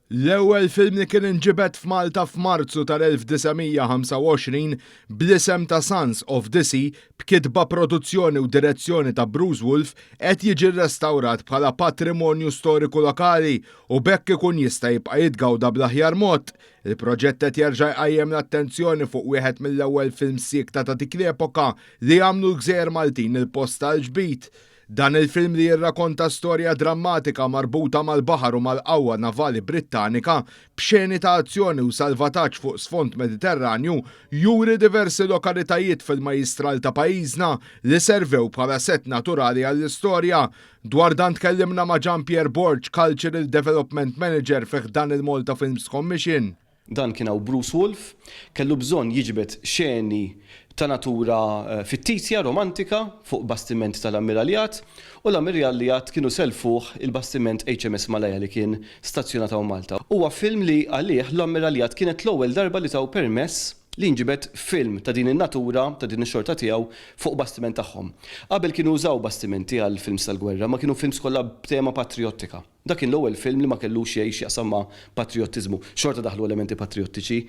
L-ewwel film li kien inġibed f'Malta f'Marzu tal-1925 bl-isem ta' Sons of the Sea b'kitba produzzjoni u direzzjoni ta' Bruce Wolfe qed jiġi rrestawrat bħala patrimonju storiku lokali u bekk ikun jista' jibqa' jitgawda bl-aħjar mod. Il-proġett qed jerġa' jqajjem l-attenzjoni fuq wieħed mill-ewwel film siekta ta' dik l-epoka li għamlu l-Gżejjer Maltin il-post tal-ġbit. Dan il-film li jirrakkonta storja drammatika marbuta mal-baħar u mal-qawwa navali Brittanika b'xeni ta' azzjoni u salvataġġ fuq sfond Mediterranju juri diversi lokalitajiet fil-majjistral ta' pajjiżna li servew bħala set naturali għall-istorja. Dwar dan tkellimna ma' Jean-Pierre Borg, Cultural Development Manager fih dan il-Malta Films Commission. Dan kien hawn Bruce Wolfe, kellu bżonn jiġbed xeni ta' natura fittizja, romantika, fuq bastiment tal-Ammiraljat, u l-Ammiraljat kienu selfuh il-bastiment HMS Malaya li kien stazzjonat hawn Malta. Huwa film li għalih l-Ammiraljat kienet l-ewwel darba li taw permess li nġibet film ta' din in-natura, ta' din ix-xorta tiegħu fuq bastiment tagħhom. Qabel kienu użaw bastimenti għal films tal-gwerra, ma kienu films kollha b'tema patriottika. Dak kien l-ewwel film li ma kellux xejn x'jaqsam ma' patriottiżmu, xorta daħlu elementi patriottiċi.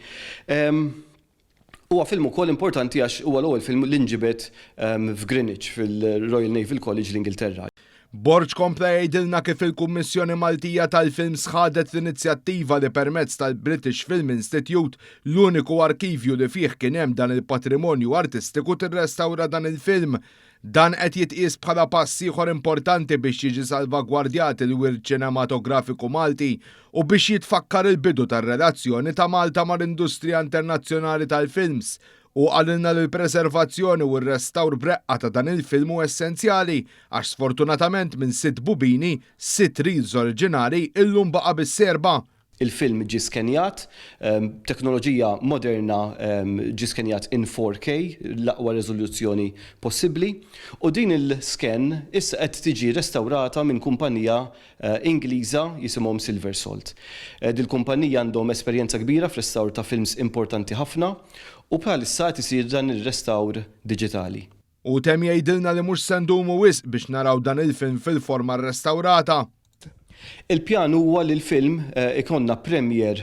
Huwa film ukoll importanti għax huwa l-ewwel film li nġibet f'Greenwich fil-Royal Naval College l-Ingilterra. Borg kompla jgħidilna kif il-Kummissjoni Maltija tal-Films ħadet l-inizjattiva li permezz tal-British Film Institute, l-uniku arkivju li fih kien hemm dan il-patrimonju artistiku tirrestawra dan il-film. Dan qed jitqies bħala pass ieħor importanti biex jiġi salvagwardjat il-wirt ċinematografiku Malti u biex jitfakkar il-bidu tar-relazzjoni ta' Malta mal-industrija internazzjonali tal-films. U għalilna l-preservazzjoni u r-restawr breqqa ta' dan il-film u essenzjali għax sfortunatament minn 6 bubini, 6 reels oriġinali illum baqa' bis-serba. Il-film ġi skenjat, teknoloġija moderna ġi skenjat in 4K, l-aqwa riżoluzzjoni possibbli, u din il-sken issa qed tiġi restawrata minn kumpanija Ingliża jisimhom Silver Salt. Dil-kumpanija għandhom esperjenza kbira f'restawr ta' films importanti ħafna u bħalissa qed isir dan ir-restawr diġitali. U temm jgħidilna li mhux se ndumu wisq biex naraw dan il-film fil-forma rrestawrata. Il-pjan huwa li l-film ikonna premier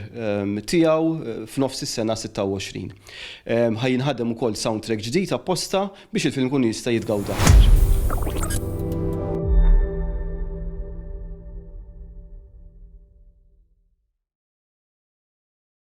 tiegħu f'nofs is-sena 26. Ħajinħaddem ukoll soundtrack ġdid apposta biex il-film kun jista' jitgawda.